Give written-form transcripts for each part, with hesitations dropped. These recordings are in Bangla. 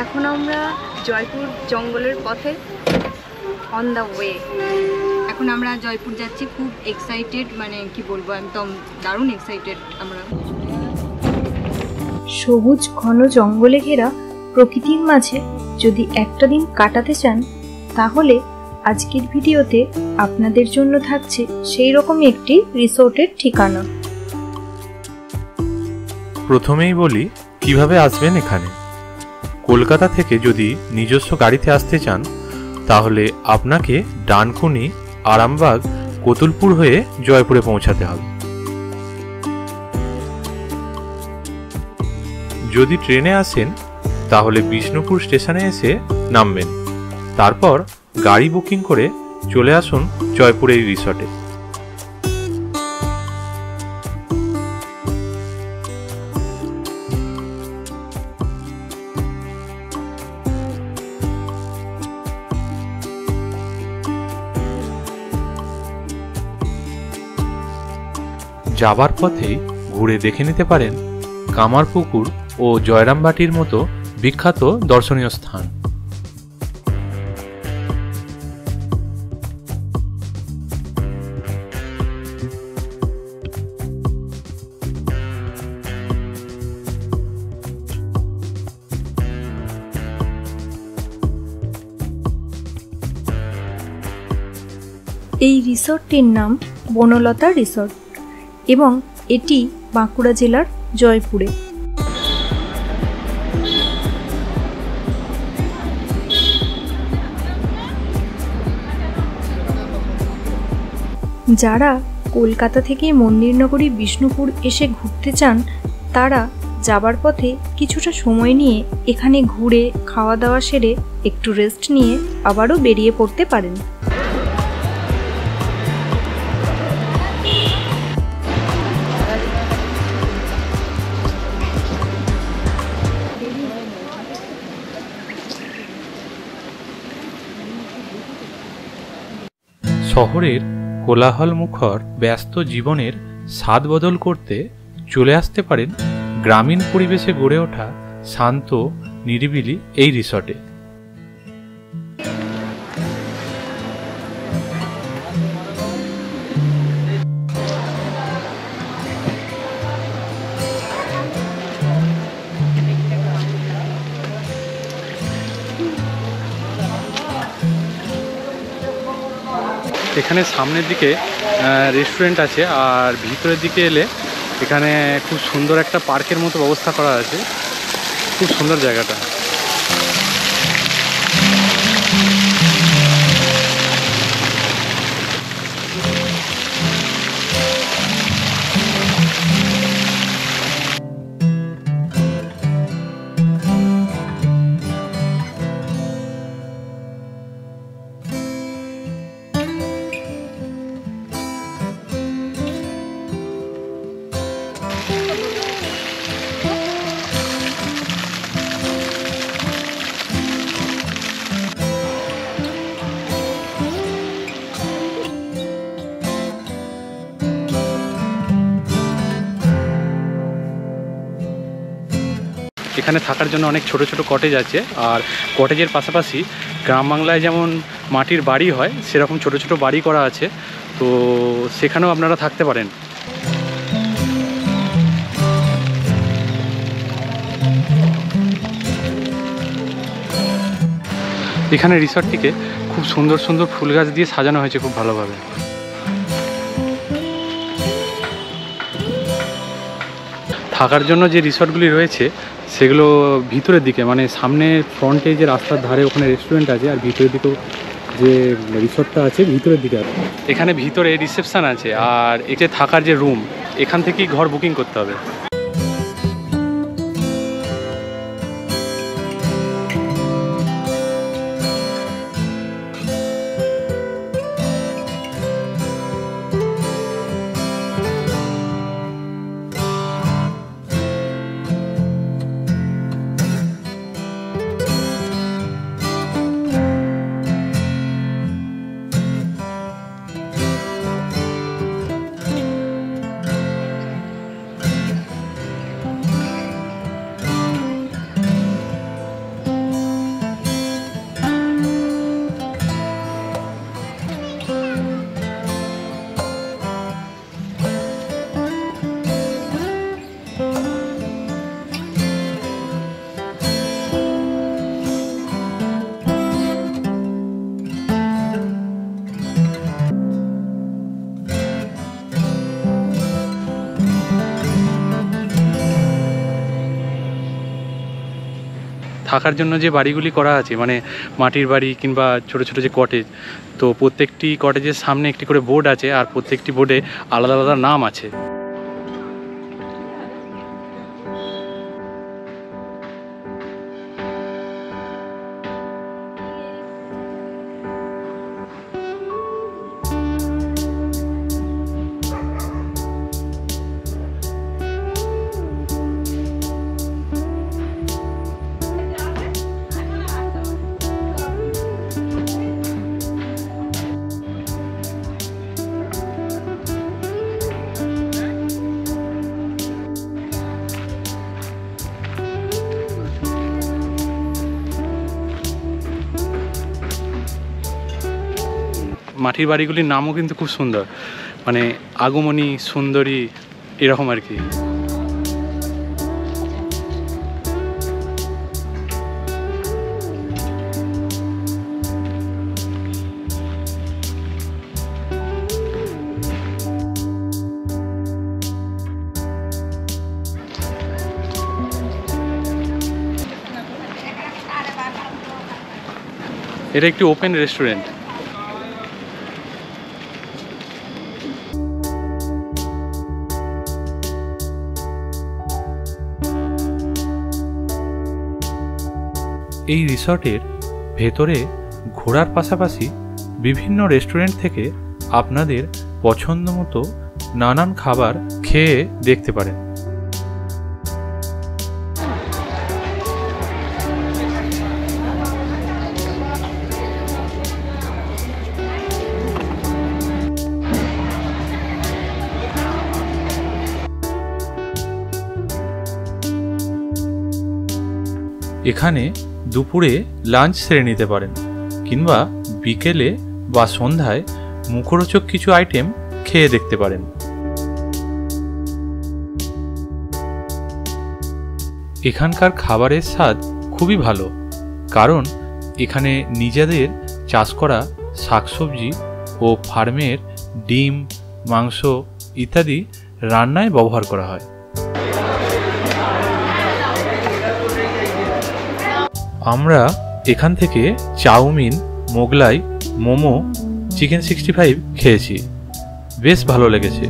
এখন আমরা জয়পুর জঙ্গলের পথে অন দ্য ওয়ে। এখন আমরা জয়পুর যাচ্ছি, খুব এক্সাইটেড, মানে কি বলবো, একদম দারুণ এক্সাইটেড আমরা। সবুজ ঘন জঙ্গলে ঘেরা প্রকৃতির মাঝে যদি একটা দিন কাটাতে চান, তাহলে আজকের ভিডিওতে আপনাদের জন্য থাকছে সেই রকমই একটি রিসোর্টের ঠিকানা। প্রথমেই বলি কিভাবে আসবেন এখানে। কলকাতা থেকে যদি নিজস্ব গাড়িতে আসতে চান, তাহলে আপনাকে ডানকুনি, আরামবাগ, কতুলপুর হয়ে জয়পুরে পৌঁছাতে হবে। যদি ট্রেনে আসেন, তাহলে বিষ্ণুপুর স্টেশনে এসে নামবেন। তারপর গাড়ি বুকিং করে চলে আসুন জয়পুরের রিসর্টে। যাবার পথেই ঘুরে দেখে নিতে পারেন কামারপুকুর ও জয়রামবাটির মতো বিখ্যাত দর্শনীয় স্থান। এই রিসর্টটির নাম বনলতা রিসর্ট এবং এটি বাঁকুড়া জেলার জয়পুরে। যারা কলকাতা থেকে মন্দিরনগরী বিষ্ণুপুর এসে ঘুরতে চান, তারা যাবার পথে কিছুটা সময় নিয়ে এখানে ঘুরে খাওয়া দাওয়া সেরে একটু রেস্ট নিয়ে আবারও বেরিয়ে পড়তে পারেন। শহরের কোলাহল মুখর ব্যস্ত জীবনের স্বাদ বদল করতে চলে আসতে পারেন গ্রামীণ পরিবেশে গড়ে ওঠা শান্ত নিরিবিলি এই রিসর্টে। এখানে সামনের দিকে রেস্টুরেন্ট আছে, আর ভিতরের দিকে এলে এখানে খুব সুন্দর একটা পার্কের মতো ব্যবস্থা করা আছে। খুব সুন্দর জায়গাটা। এখানে থাকার জন্য অনেক ছোট ছোট কটেজ আছে, আর কটেজের পাশাপাশি গ্রাম বাংলায় যেমন মাটির বাড়ি হয় সেরকম ছোট ছোট বাড়ি করা আছে, তো সেখানেও আপনারা থাকতে পারেন। এখানে রিসর্টটিকে খুব সুন্দর সুন্দর ফুল গাছ দিয়ে সাজানো হয়েছে খুব ভালোভাবে। থাকার জন্য যে রিসর্টগুলি রয়েছে সেগুলো ভিতরের দিকে, মানে সামনে ফ্রন্টে যে রাস্তার ধারে ওখানে রেস্টুরেন্ট আছে, আর ভিতরের দিকেও যে রিসর্টটা আছে ভিতরের দিকে আছে। এখানে ভিতরে রিসেপশন আছে, আর এই যে থাকার যে রুম, এখান থেকেই ঘর বুকিং করতে হবে। থাকার জন্য যে বাড়িগুলি করা আছে, মানে মাটির বাড়ি কিংবা ছোট ছোট যে কটেজ, তো প্রত্যেকটি কটেজের সামনে একটি করে বোর্ড আছে, আর প্রত্যেকটি বোর্ডে আলাদা আলাদা নাম আছে। মাটির বাড়িগুলির নামও কিন্তু খুব সুন্দর, মানে আগমনী, সুন্দরী, এরকম আর কি। এটা একটি ওপেন রেস্টুরেন্ট। এই রিসর্টের ভেতরে ঘোরার পাশাপাশি বিভিন্ন রেস্টুরেন্ট থেকে আপনাদের পছন্দ মতো নানান খাবার খেয়ে দেখতে পারেন। এখানে দুপুরে লাঞ্চ সেরে নিতে পারেন, কিংবা বিকেলে বা সন্ধ্যায় মুখরোচক কিছু আইটেম খেয়ে দেখতে পারেন। এখানকার খাবারের স্বাদ খুবই ভালো, কারণ এখানে নিজেদের চাষ করা শাকসবজি ও ফার্মের ডিম, মাংস ইত্যাদি রান্নায় ব্যবহার করা হয়। আমরা এখান থেকে চাউমিন, মোগলাই, মোমো, চিকেন 65 খেয়েছি, বেশ ভালো লেগেছে।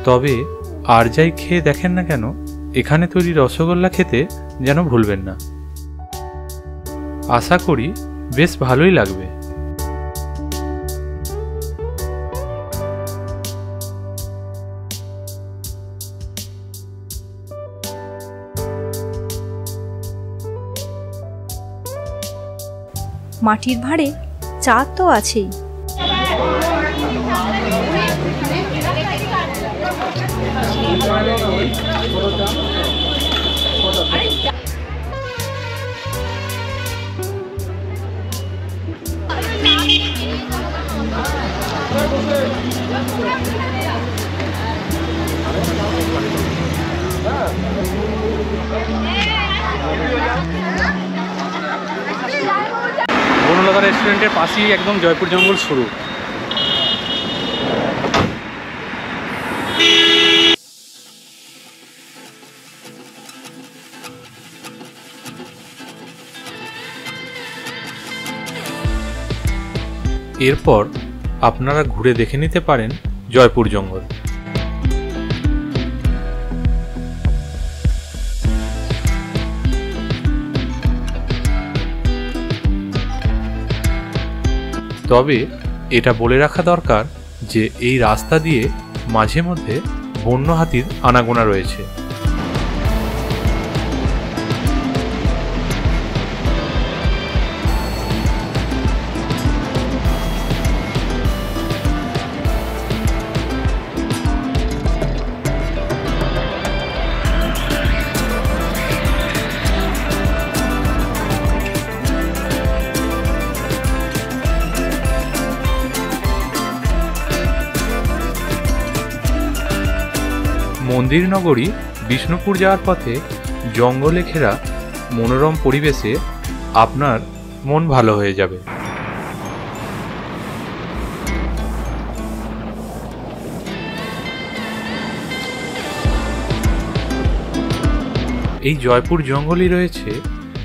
তবে আর যাই খেয়ে দেখেন না কেন, এখানে তৈরি রসগোল্লা খেতে যেন ভুলবেন না। আশা করি বেশ ভালোই লাগবে। মাটির ভাঁড়ে চা তো আছেই। বনলতা রেস্টুরেন্টের পাশেই একদম জয়পুর জঙ্গল শুরু। এরপর আপনারা ঘুরে দেখে নিতে পারেন জয়পুর জঙ্গল। তবে এটা বলে রাখা দরকার যে এই রাস্তা দিয়ে মাঝে মধ্যে বন্য হাতির আনাগোনা রয়েছে। মন্দির নগরী বিষ্ণুপুর যাওয়ার পথে জঙ্গলে ঘেরা মনোরম পরিবেশে আপনার মন ভালো হয়ে যাবে। এই জয়পুর জঙ্গলই রয়েছে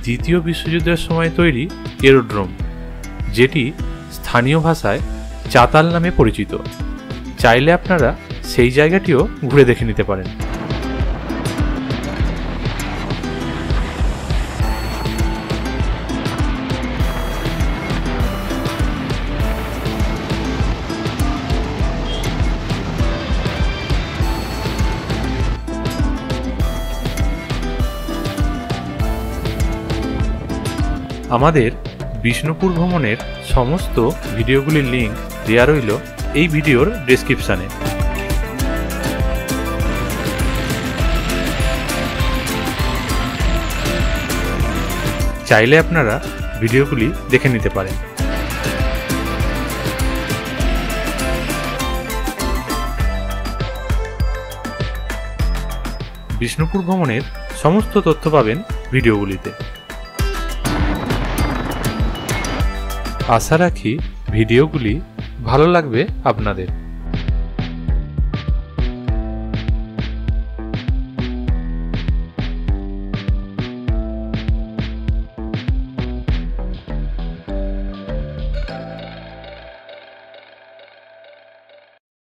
দ্বিতীয় বিশ্বযুদ্ধের সময় তৈরি এরোড্রোম, যেটি স্থানীয় ভাষায় চাতাল নামে পরিচিত। চাইলে আপনারা সেই জায়গাটিও ঘুরে দেখে নিতে পারেন। আমাদের বিষ্ণুপুর ভ্রমণের সমস্ত ভিডিওগুলির লিঙ্ক দেওয়া রইল এই ভিডিওর ডেসক্রিপশানে। চাইলে আপনারা ভিডিওগুলি দেখে নিতে পারেন। বিষ্ণুপুর ভ্রমণের সমস্ত তথ্য পাবেন ভিডিওগুলিতে। আশা রাখি ভিডিওগুলি ভালো লাগবে আপনাদের।